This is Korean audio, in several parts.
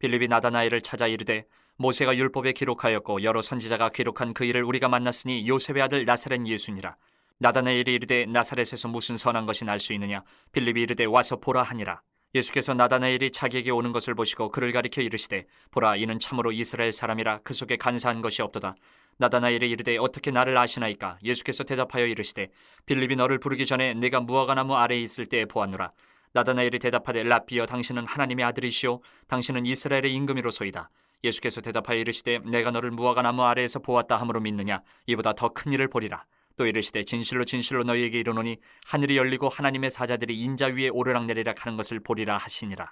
빌립이 나다나엘을 찾아 이르되 모세가 율법에 기록하였고 여러 선지자가 기록한 그 일을 우리가 만났으니 요셉의 아들 나사렛 예수니라. 나다나엘이 이르되 나사렛에서 무슨 선한 것이 날 수 있느냐. 빌립이 이르되 와서 보라 하니라. 예수께서 나다나엘이 자기에게 오는 것을 보시고 그를 가리켜 이르시되 보라, 이는 참으로 이스라엘 사람이라 그 속에 간사한 것이 없도다. 나다나엘이 이르되 어떻게 나를 아시나이까. 예수께서 대답하여 이르시되 빌립이 너를 부르기 전에 내가 무화과나무 아래에 있을 때에 보았노라. 나다나엘이 대답하되 랍비여, 당신은 하나님의 아들이시오 당신은 이스라엘의 임금이로소이다. 예수께서 대답하여 이르시되 내가 너를 무화과나무 아래에서 보았다 함으로 믿느냐. 이보다 더 큰 일을 보리라. 또 이르시되 진실로 진실로 너희에게 이르노니 하늘이 열리고 하나님의 사자들이 인자 위에 오르락내리락 하는 것을 보리라 하시니라.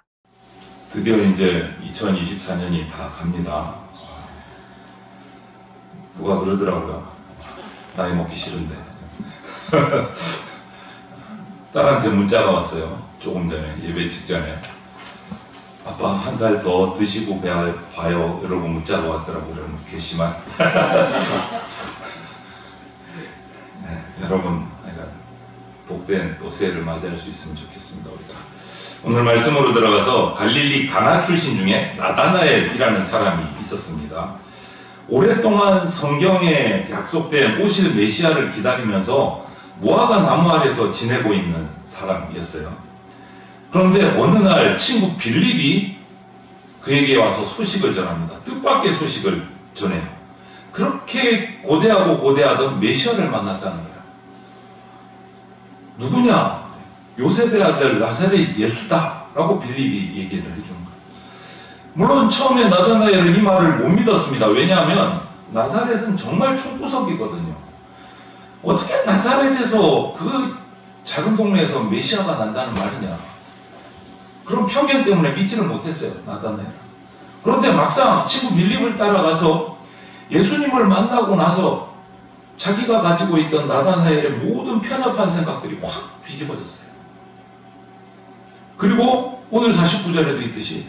드디어 이제 2024년이 다 갑니다. 누가 그러더라고요. 나이 먹기 싫은데. 딸한테 문자가 왔어요. 조금 전에, 예배 직전에. 아빠 한 살 더 드시고 봐요. 이러고 문자가 왔더라고요. 괘씸한. 네, 여러분, 복된 또 새해를 맞이할 수 있으면 좋겠습니다. 우리가 오늘 말씀으로 들어가서 갈릴리 가나 출신 중에 나다나엘이라는 사람이 있었습니다. 오랫동안 성경에 약속된 오실 메시아를 기다리면서 무화과 나무 아래서 지내고 있는 사람이었어요. 그런데 어느 날 친구 빌립이 그에게 와서 소식을 전합니다. 뜻밖의 소식을 전해요. 그렇게 고대하던 메시아를 만났다는 거예요. 누구냐? 요셉의 아들 나사렛 예수다 라고 빌립이 얘기를 해준 거예요. 물론 처음에 나다나엘은 이 말을 못 믿었습니다. 왜냐하면 나사렛은 정말 촌구석이거든요. 어떻게 나사렛에서 그 작은 동네에서 메시아가 난다는 말이냐. 그런 편견 때문에 믿지를 못했어요. 나다나엘. 그런데 막상 친구 빌립을 따라가서 예수님을 만나고 나서 자기가 가지고 있던 나다나엘의 모든 편협한 생각들이 확 뒤집어졌어요. 그리고 오늘 49절에도 있듯이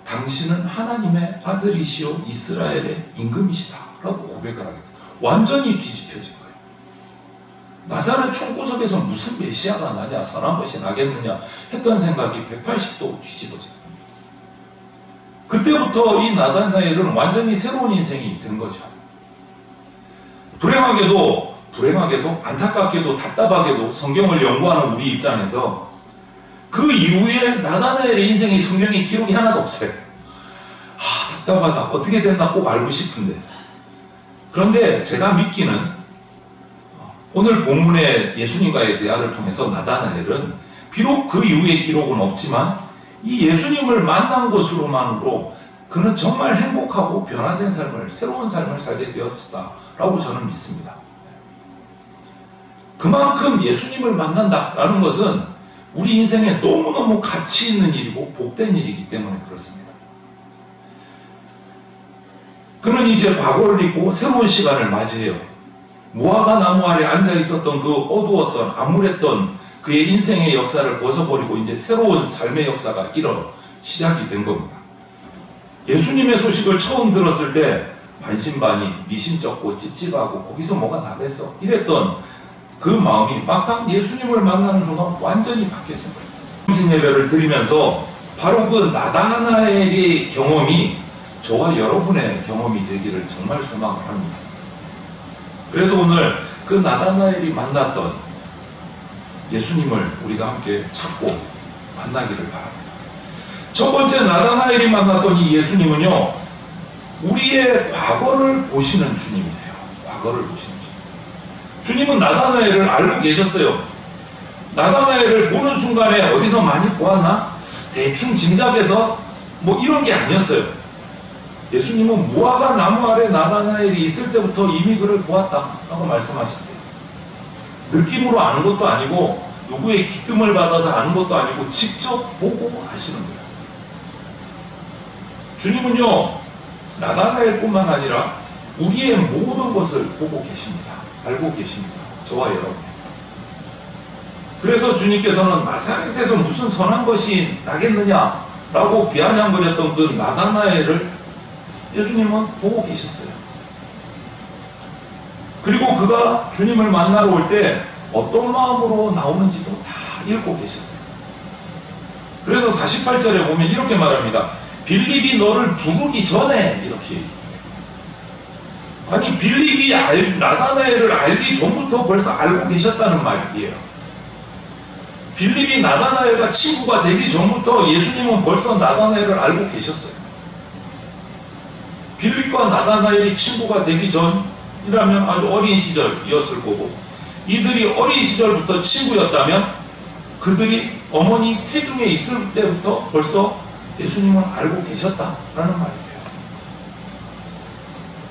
당신은 하나님의 아들이시오 이스라엘의 임금이시다 라고 고백을 하게 돼요. 완전히 뒤집혀진 거예요. 나사렛 총구석에서 무슨 메시아가 나냐, 선한 것이 나겠느냐 했던 생각이 180도 뒤집어진 겁니다. 그때부터 이 나다나엘은 완전히 새로운 인생이 된 거죠. 불행하게도 안타깝게도 답답하게도 성경을 연구하는 우리 입장에서 그 이후에 나다나엘의 인생의 성경에 기록이 하나도 없어요. 답답하다. 어떻게 됐나 꼭 알고 싶은데. 그런데 제가 믿기는 오늘 본문의 예수님과의 대화를 통해서 나다나엘은 비록 그 이후의 기록은 없지만 이 예수님을 만난 것으로만으로 그는 정말 행복하고 변화된 삶을, 새로운 삶을 살게 되었다라고 저는 믿습니다. 그만큼 예수님을 만난다라는 것은 우리 인생에 너무너무 가치 있는 일이고 복된 일이기 때문에 그렇습니다. 그는 이제 과거를 잊고 새로운 시간을 맞이해요. 무화과 나무 아래 앉아 있었던 그 어두웠던 암울했던 그의 인생의 역사를 벗어버리고 이제 새로운 삶의 역사가 시작이 된 겁니다. 예수님의 소식을 처음 들었을 때 반신반의, 미심쩍고 찝찝하고 거기서 뭐가 나겠어 이랬던 그 마음이 막상 예수님을 만나는 순간 완전히 바뀌어진 거예요. 정신 예배를 드리면서 바로 그 나다나엘의 경험이 저와 여러분의 경험이 되기를 정말 소망을 합니다. 그래서 오늘 그 나다나엘이 만났던 예수님을 우리가 함께 찾고 만나기를 바랍니다. 첫 번째 나다나엘이 만났던 이 예수님은요, 우리의 과거를 보시는 주님이세요. 과거를 보시는 주님. 주님은 나다나엘을 알고 계셨어요. 나다나엘을 보는 순간에 어디서 많이 보았나? 대충 짐작해서 뭐 이런 게 아니었어요. 예수님은 무화과 나무 아래 나다나엘이 있을 때부터 이미 그를 보았다라고 말씀하셨어요. 느낌으로 아는 것도 아니고 누구의 기뜸을 받아서 아는 것도 아니고 직접 보고 하시는 거예요. 주님은요, 나다나엘뿐만 아니라 우리의 모든 것을 보고 계십니다. 알고 계십니다. 저와 여러분. 그래서 주님께서는 나사렛에서 무슨 선한 것이 나겠느냐라고 비아냥거렸던 그 나다나엘을 예수님은 보고 계셨어요. 그리고 그가 주님을 만나러 올 때 어떤 마음으로 나오는지도 다 읽고 계셨어요. 그래서 48절에 보면 이렇게 말합니다. 빌립이 너를 부르기 전에 이렇게 얘기해요. 아니 빌립이 나다나엘을 알기 전부터 벌써 알고 계셨다는 말이에요. 빌립이 나다나엘과 친구가 되기 전부터 예수님은 벌써 나다나엘을 알고 계셨어요. 빌립과 나다나엘이 친구가 되기 전이라면 아주 어린 시절이었을 거고, 이들이 어린 시절부터 친구였다면 그들이 어머니 태중에 있을 때부터 벌써 예수님은 알고 계셨다라는 말이에요.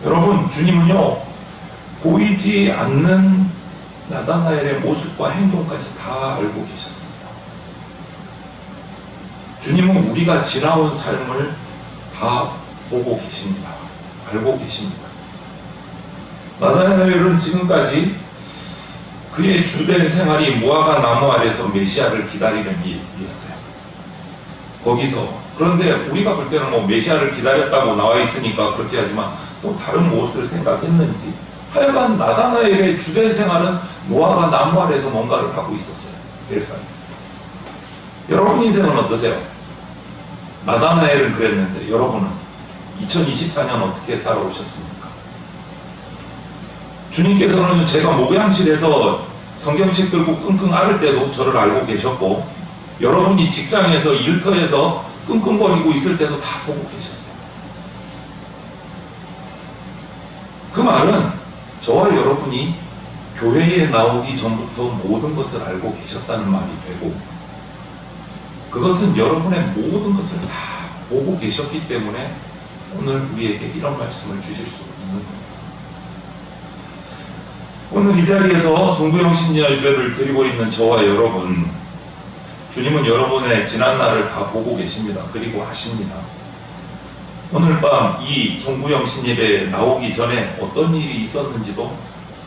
여러분, 주님은요, 보이지 않는 나다나엘의 모습과 행동까지 다 알고 계셨습니다. 주님은 우리가 지나온 삶을 다 보고 계십니다. 알고 계십니다. 나다나엘은 지금까지 그의 주된 생활이 무화과 나무 아래서 메시아를 기다리는 일이었어요. 거기서. 그런데 우리가 볼 때는 뭐 메시아를 기다렸다고 나와 있으니까 그렇게 하지만 또 다른 무엇을 생각했는지, 하여간 나다나엘의 주된 생활은 무화과 나무 아래서 뭔가를 하고 있었어요. 일상. 여러분 인생은 어떠세요? 나다나엘은 그랬는데 여러분은 2024년 어떻게 살아오셨습니까? 주님께서는 제가 목양실에서 성경책 들고 끙끙 앓을 때도 저를 알고 계셨고, 여러분이 직장에서 일터에서 끙끙거리고 있을 때도 다 보고 계셨어요. 그 말은 저와 여러분이 교회에 나오기 전부터 모든 것을 알고 계셨다는 말이 되고, 그것은 여러분의 모든 것을 다 보고 계셨기 때문에 오늘 우리에게 이런 말씀을 주실 수 있는 겁니다. 오늘 이 자리에서 송구영 신녀 예배를 드리고 있는 저와 여러분, 주님은 여러분의 지난날을 다 보고 계십니다. 그리고 아십니다. 오늘 밤 이 송구영 신예배에 나오기 전에 어떤 일이 있었는지도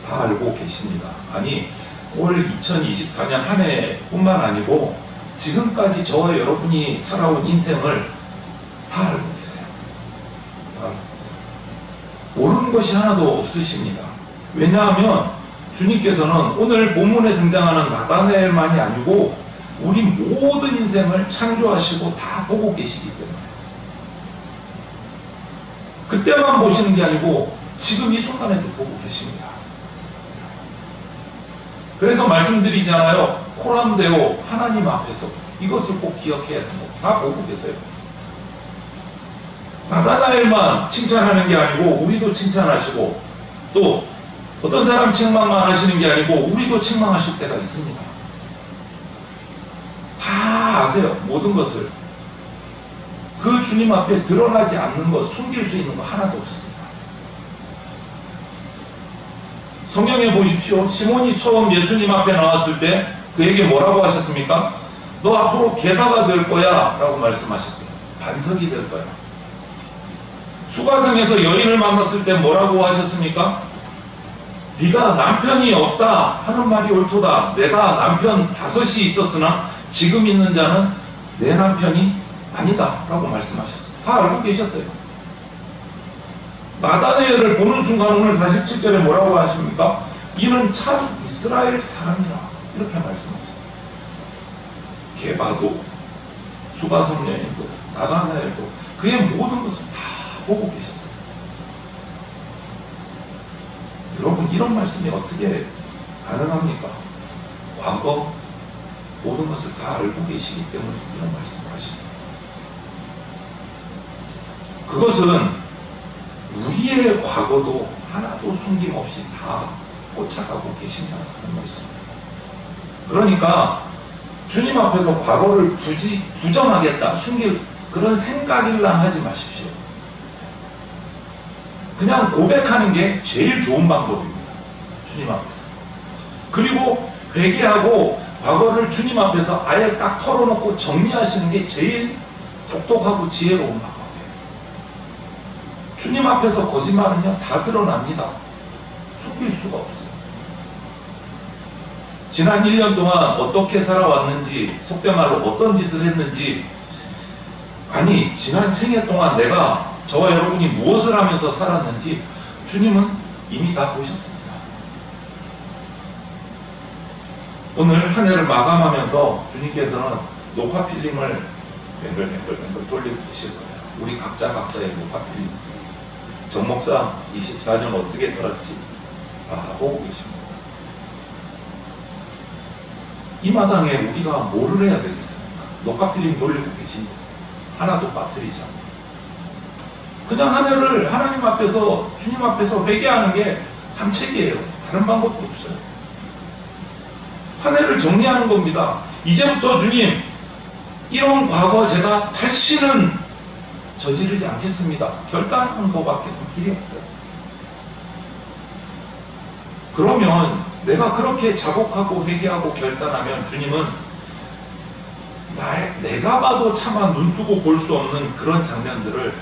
다 알고 계십니다. 아니, 올 2024년 한 해뿐만 아니고 지금까지 저와 여러분이 살아온 인생을 다 알고 계세요. 다 알고 계세요. 모르는 것이 하나도 없으십니다. 왜냐하면 주님께서는 오늘 본문에 등장하는 나다나엘만이 아니고 우리 모든 인생을 창조하시고 다 보고 계시기 때문에, 그때만 보시는 게 아니고 지금 이 순간에도 보고 계십니다. 그래서 말씀드리잖아요. 코람데오, 하나님 앞에서 이것을 꼭 기억해야 됩니다. 다 보고 계세요. 나다나엘만 칭찬하는 게 아니고 우리도 칭찬하시고, 또 어떤 사람 책망만 하시는 게 아니고 우리도 책망하실 때가 있습니다. 다 아세요. 모든 것을. 그 주님 앞에 드러나지 않는 것, 숨길 수 있는 거 하나도 없습니다. 성경에 보십시오. 시몬이 처음 예수님 앞에 나왔을 때 그에게 뭐라고 하셨습니까? 너 앞으로 게다가 될 거야 라고 말씀하셨어요. 반석이 될 거야. 수가성에서 여인을 만났을 때 뭐라고 하셨습니까? 네가 남편이 없다 하는 말이 옳도다. 내가 남편 5이 있었으나 지금 있는 자는 내 남편이 아니다 라고 말씀하셨어요. 다 알고 계셨어요. 나다나엘을 보는 순간 오늘 47절에 뭐라고 하십니까? 이는 참 이스라엘 사람이라 이렇게 말씀하셨어요. 게바도, 수가성 여인도, 나다나엘도 그의 모든 것을 다 보고 계셨어요. 여러분, 이런 말씀이 어떻게 가능합니까? 과거 모든 것을 다 알고 계시기 때문에 이런 말씀을 하십니다. 그것은 우리의 과거도 하나도 숨김없이 다 쫓아가고 계신다는 말씀입니다. 그러니까 주님 앞에서 과거를 부정하겠다, 숨길 그런 생각일랑 하지 마십시오. 그냥 고백하는 게 제일 좋은 방법입니다. 주님 앞에서. 그리고 회개하고 과거를 주님 앞에서 아예 딱 털어놓고 정리하시는 게 제일 똑똑하고 지혜로운 방법이에요. 주님 앞에서 거짓말은요 다 드러납니다. 숨길 수가 없어요. 지난 1년 동안 어떻게 살아왔는지, 속된 말로 어떤 짓을 했는지, 아니 지난 생애 동안 내가, 저와 여러분이 무엇을 하면서 살았는지 주님은 이미 다 보셨습니다. 오늘 한 해를 마감하면서 주님께서는 녹화 필름을 뱅글뱅글 돌리고 계실 거예요. 우리 각자의 노카필. 정 목사 24년 어떻게 살았지? 다 보고 계십니다. 이 마당에 우리가 뭐를 해야 되겠습니까? 녹화필름 돌리고 계신데 하나도 빠뜨리지 않고 그냥 한 해를 하나님 앞에서 주님 앞에서 회개하는 게 삼책이에요. 다른 방법도 없어요. 한 해를 정리하는 겁니다. 이제부터 주님 이런 과거 제가 다시는 저지르지 않겠습니다. 결단하는 것밖에 길이 없어요. 그러면 내가 그렇게 자복하고 회개하고 결단하면 주님은 내가 봐도 차마 눈뜨고 볼 수 없는 그런 장면들을,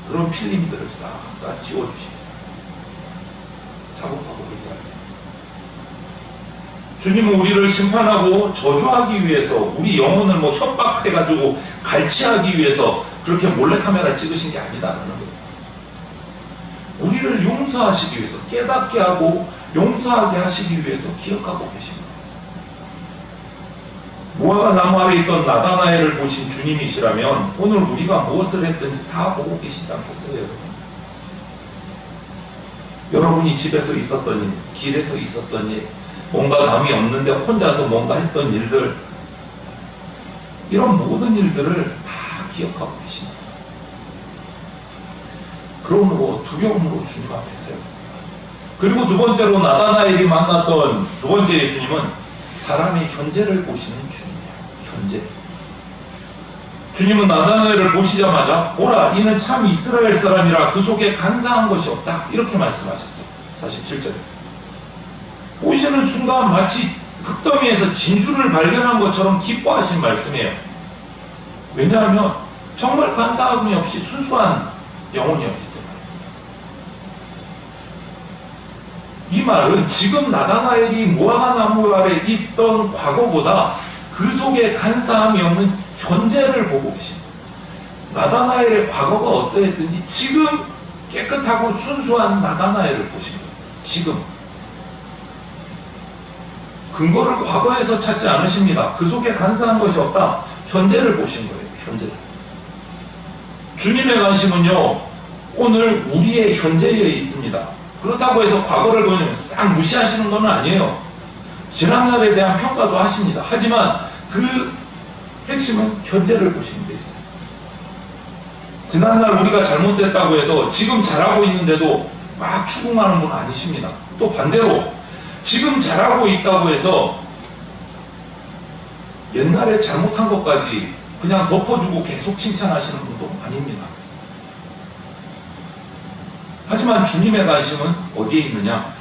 그런 필름들을 싹 다 지워주십니다. 자복하고 회개하면 주님은 우리를 심판하고 저주하기 위해서, 우리 영혼을 협박해가지고 갈취하기 위해서 그렇게 몰래카메라 찍으신 게 아니다라는 거예요. 우리를 용서하시기 위해서, 깨닫게 하고 용서하게 하시기 위해서 기억하고 계십니다. 무화과 나무 아래 있던 나다나엘을 보신 주님이시라면 오늘 우리가 무엇을 했든지 다 보고 계시지 않겠어요, 여러분? 여러분이 집에서 있었던 일, 길에서 있었던 일, 뭔가 남이 없는데 혼자서 뭔가 했던 일들, 이런 모든 일들을 다 기억하고 계십니다. 그러므로 두려움으로 주님 앞에 세요. 그리고 두 번째로 나다나엘이 만났던 두 번째 예수님은 사람의 현재를 보시는 주님이에요. 현재. 주님은 나다나엘을 보시자마자 보라 이는 참 이스라엘 사람이라 그 속에 간사한 것이 없다. 이렇게 말씀하셨어요. 47절에. 보시는 순간 마치 흙더미에서 진주를 발견한 것처럼 기뻐하신 말씀이에요. 왜냐하면 정말 간사함이 없이 순수한 영혼이었기 때문에. 이 말은 지금 나다나엘이 무화과 나무 아래 있던 과거보다 그 속에 간사함이 없는 현재를 보고 계십니다. 나다나엘의 과거가 어떠했든지 지금 깨끗하고 순수한 나다나엘을 보신 거예요. 지금. 근거를 과거에서 찾지 않으십니다. 그 속에 간사한 것이 없다. 현재를 보신 거예요. 현재. 주님의 관심은요, 오늘 우리의 현재에 있습니다. 그렇다고 해서 과거를 그냥 싹 무시하시는 건 아니에요. 지난날에 대한 평가도 하십니다. 하지만 그 핵심은 현재를 보시는 데 있어요. 지난날 우리가 잘못됐다고 해서 지금 잘하고 있는데도 막 추궁하는 분 아니십니다. 또 반대로 지금 잘하고 있다고 해서 옛날에 잘못한 것까지 그냥 덮어주고 계속 칭찬하시는 분도 아닙니다. 하지만 주님의 관심은 어디에 있느냐?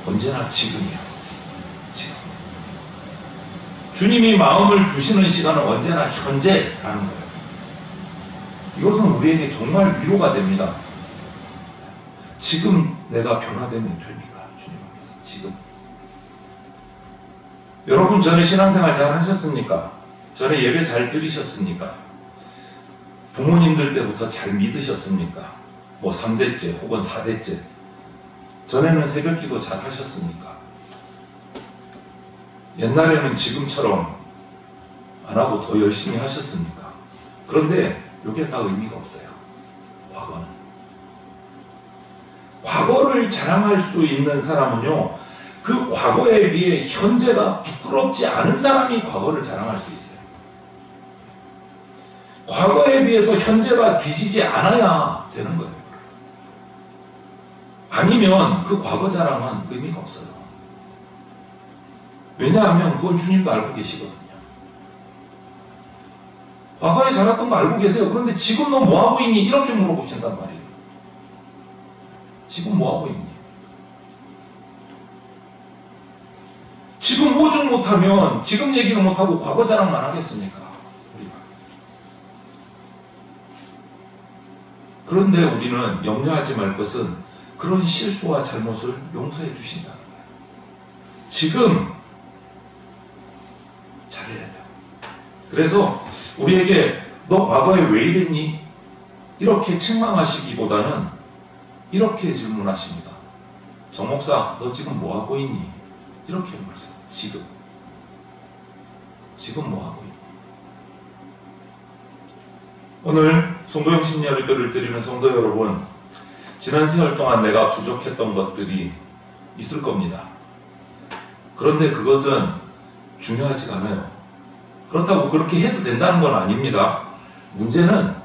언제나 지금이야. 지금. 주님이 마음을 두시는 시간은 언제나 현재라는 거예요. 이것은 우리에게 정말 위로가 됩니다. 지금 내가 변화되면 됩니까? 주님 앞에서. 지금. 여러분 전에 신앙생활 잘 하셨습니까? 전에 예배 잘 들으셨습니까? 부모님들 때부터 잘 믿으셨습니까? 3대째 혹은 4대째. 전에는 새벽기도 잘 하셨습니까? 옛날에는 지금처럼 안 하고 더 열심히 하셨습니까? 그런데 이게 다 의미가 없어요. 과거는. 과거를 자랑할 수 있는 사람은요, 그 과거에 비해 현재가 부끄럽지 않은 사람이 과거를 자랑할 수 있어요. 과거에 비해서 현재가 뒤지지 않아야 되는 거예요. 아니면 그 과거 자랑은 의미가 없어요. 왜냐하면 그건 주님도 알고 계시거든요. 과거에 잘했던 거 알고 계세요. 그런데 지금 너 뭐하고 있니? 이렇게 물어보신단 말이에요. 지금 뭐하고 있니? 지금 오죽 못하면 지금 얘기를 못하고 과거 자랑만 하겠습니까? 우리가. 그런데 우리는 염려하지 말 것은 그런 실수와 잘못을 용서해 주신다는 거예요. 지금 잘해야 돼요. 그래서 우리에게 너 과거에 왜 이랬니? 이렇게 책망하시기보다는 이렇게 질문하십니다. 정 목사, 너 지금 뭐 하고 있니? 이렇게 물으세요. 지금. 지금 뭐 하고 있니? 오늘 송구영신 예배를 드리는 성도 여러분, 지난 세월 동안 내가 부족했던 것들이 있을 겁니다. 그런데 그것은 중요하지가 않아요. 그렇다고 그렇게 해도 된다는 건 아닙니다. 문제는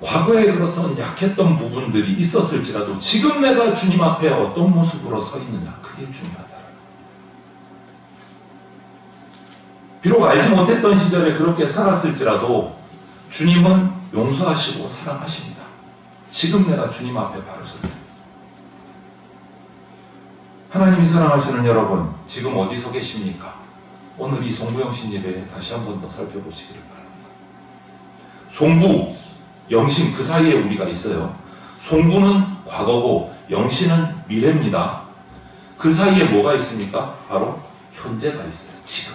과거에 그렇던 약했던 부분들이 있었을지라도 지금 내가 주님 앞에 어떤 모습으로 서 있느냐, 그게 중요하다. 비록 알지 못했던 시절에 그렇게 살았을지라도 주님은 용서하시고 사랑하십니다. 지금 내가 주님 앞에 바로 설 때. 하나님이 사랑하시는 여러분, 지금 어디서 계십니까? 오늘 이 송구영신 예배에 다시 한 번 더 살펴보시기를 바랍니다. 송구, 영신 그 사이에 우리가 있어요. 송구는 과거고 영신은 미래입니다. 그 사이에 뭐가 있습니까? 바로 현재가 있어요. 지금.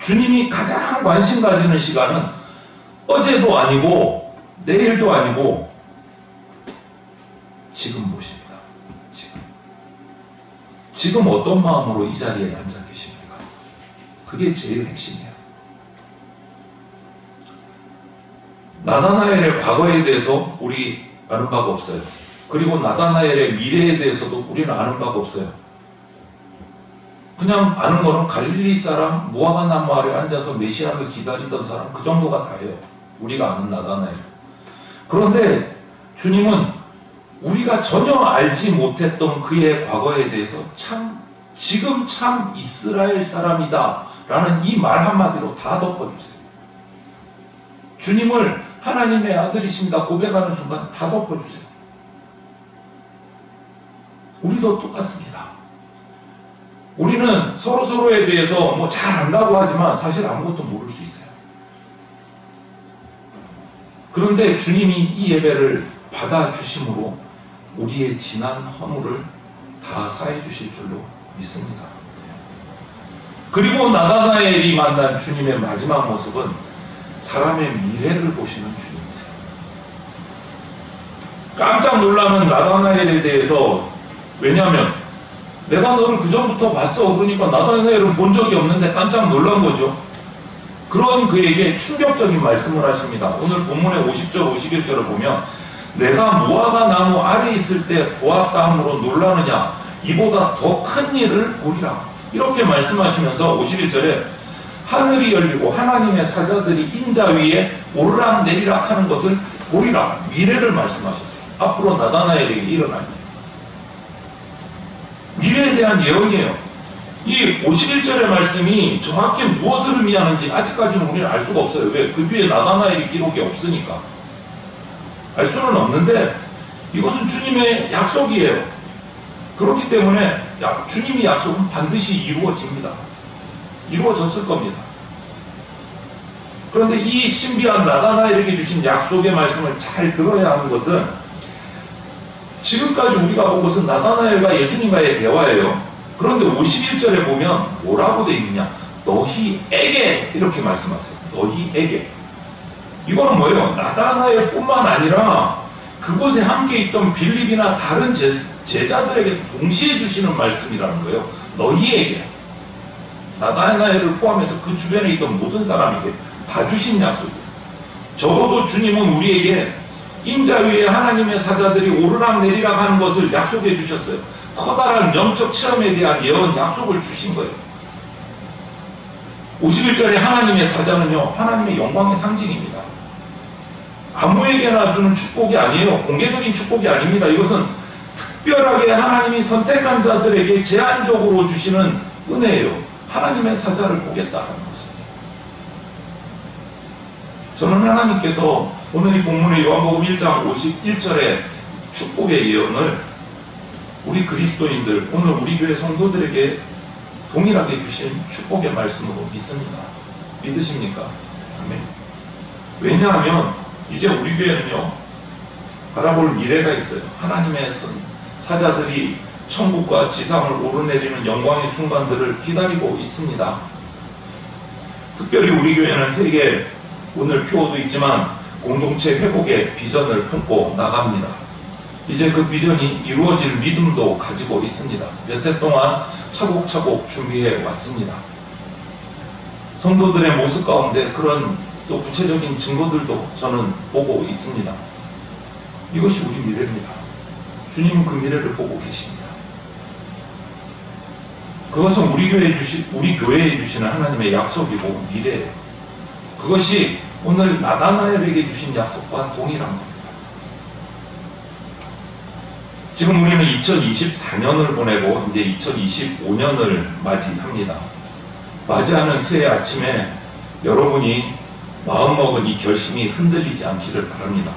주님이 가장 관심 가지는 시간은 어제도 아니고 내일도 아니고 지금 모십니다. 지금 어떤 마음으로 이 자리에 앉아 계십니까? 그게 제일 핵심이에요. 나다나엘의 과거에 대해서 우리 아는 바가 없어요. 그리고 나다나엘의 미래에 대해서도 우리는 아는 바가 없어요. 그냥 아는 거는 갈릴리 사람, 무화과 나무 아래 앉아서 메시아를 기다리던 사람, 그 정도가 다예요. 우리가 아는 나다나엘. 그런데 주님은 우리가 전혀 알지 못했던 그의 과거에 대해서 지금 참 이스라엘 사람이다 라는 이 말 한마디로 다 덮어주세요. 주님을 하나님의 아들이십니다 고백하는 순간 다 덮어주세요. 우리도 똑같습니다. 우리는 서로서로에 대해서 뭐 잘 안다고 하지만 사실 아무것도 모를 수 있어요. 그런데 주님이 이 예배를 받아주심으로 우리의 지난 허물을 다 사해 주실 줄로 믿습니다. 그리고 나다나엘이 만난 주님의 마지막 모습은 사람의 미래를 보시는 주님이세요. 깜짝 놀라는 나다나엘에 대해서, 왜냐하면 내가 너를 그전부터 봤어. 그러니까 나다나엘은 본 적이 없는데 깜짝 놀란 거죠. 그런 그에게 충격적인 말씀을 하십니다. 오늘 본문의 50절, 51절을 보면 내가 무화과 나무 아래 있을 때 보았다 함으로 놀라느냐, 이보다 더 큰 일을 보리라. 이렇게 말씀하시면서 51절에 하늘이 열리고 하나님의 사자들이 인자 위에 오르락 내리락 하는 것을 보리라. 미래를 말씀하셨어요. 앞으로 나다나엘에게 일어날 일. 미래에 대한 예언이에요. 이 51절의 말씀이 정확히 무엇을 의미하는지 아직까지는 우리는 알 수가 없어요. 왜? 그 뒤에 나다나엘의 기록이 없으니까. 알 수는 없는데 이것은 주님의 약속이에요. 그렇기 때문에 주님의 약속은 반드시 이루어집니다. 이루어졌을 겁니다. 그런데 이 신비한 나다나엘에게 주신 약속의 말씀을 잘 들어야 하는 것은, 지금까지 우리가 본 것은 나다나엘과 예수님과의 대화예요. 그런데 51절에 보면 뭐라고 되어 있느냐, 너희에게 이렇게 말씀하세요. 너희에게. 이거는 뭐예요? 나다나엘 뿐만 아니라 그곳에 함께 있던 빌립이나 다른 제자들에게 동시에 주시는 말씀이라는 거예요. 너희에게. 나다나엘을 포함해서 그 주변에 있던 모든 사람에게 다 주신 약속이에요. 적어도 주님은 우리에게 인자 위에 하나님의 사자들이 오르락 내리락 하는 것을 약속해 주셨어요. 커다란 영적 체험에 대한 예언 약속을 주신 거예요. 51절에 하나님의 사자는요, 하나님의 영광의 상징입니다. 아무에게나 주는 축복이 아니에요. 공개적인 축복이 아닙니다. 이것은 특별하게 하나님이 선택한 자들에게 제한적으로 주시는 은혜예요. 하나님의 사자를 보겠다는 것입니다. 저는 하나님께서 오늘 이 본문의 요한복음 1장 51절의 축복의 예언을 우리 그리스도인들, 오늘 우리 교회 성도들에게 동일하게 주신 축복의 말씀으로 믿습니다. 믿으십니까? 아멘. 왜냐하면 이제 우리 교회는요, 바라볼 미래가 있어요. 하나님의 사자들이 천국과 지상을 오르내리는 영광의 순간들을 기다리고 있습니다. 특별히 우리 교회는 세계, 오늘 표도 있지만 공동체 회복의 비전을 품고 나갑니다. 이제 그 비전이 이루어질 믿음도 가지고 있습니다. 몇 해 동안 차곡차곡 준비해 왔습니다. 성도들의 모습 가운데 그런 또 구체적인 증거들도 저는 보고 있습니다. 이것이 우리 미래입니다. 주님은 그 미래를 보고 계십니다. 그것은 우리 교회에 주시는 하나님의 약속이고 미래예요. 그것이 오늘 나다나엘에게 주신 약속과 동일한 겁니다. 지금 우리는 2024년을 보내고 이제 2025년을 맞이합니다. 맞이하는 새해 아침에 여러분이 마음먹은 이 결심이 흔들리지 않기를 바랍니다.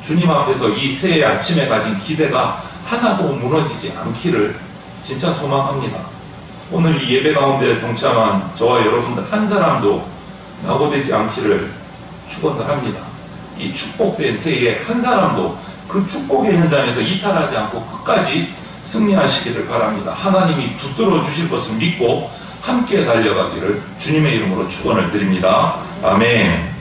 주님 앞에서 이 새해 아침에 가진 기대가 하나도 무너지지 않기를 진짜 소망합니다. 오늘 이 예배 가운데 동참한 저와 여러분들 한 사람도 낙오되지 않기를 축원을 합니다. 이 축복된 새해에 한 사람도 그 축복의 현장에서 이탈하지 않고 끝까지 승리하시기를 바랍니다. 하나님이 붙들어 주실 것을 믿고 함께 달려가기를 주님의 이름으로 축원을 드립니다. 아멘.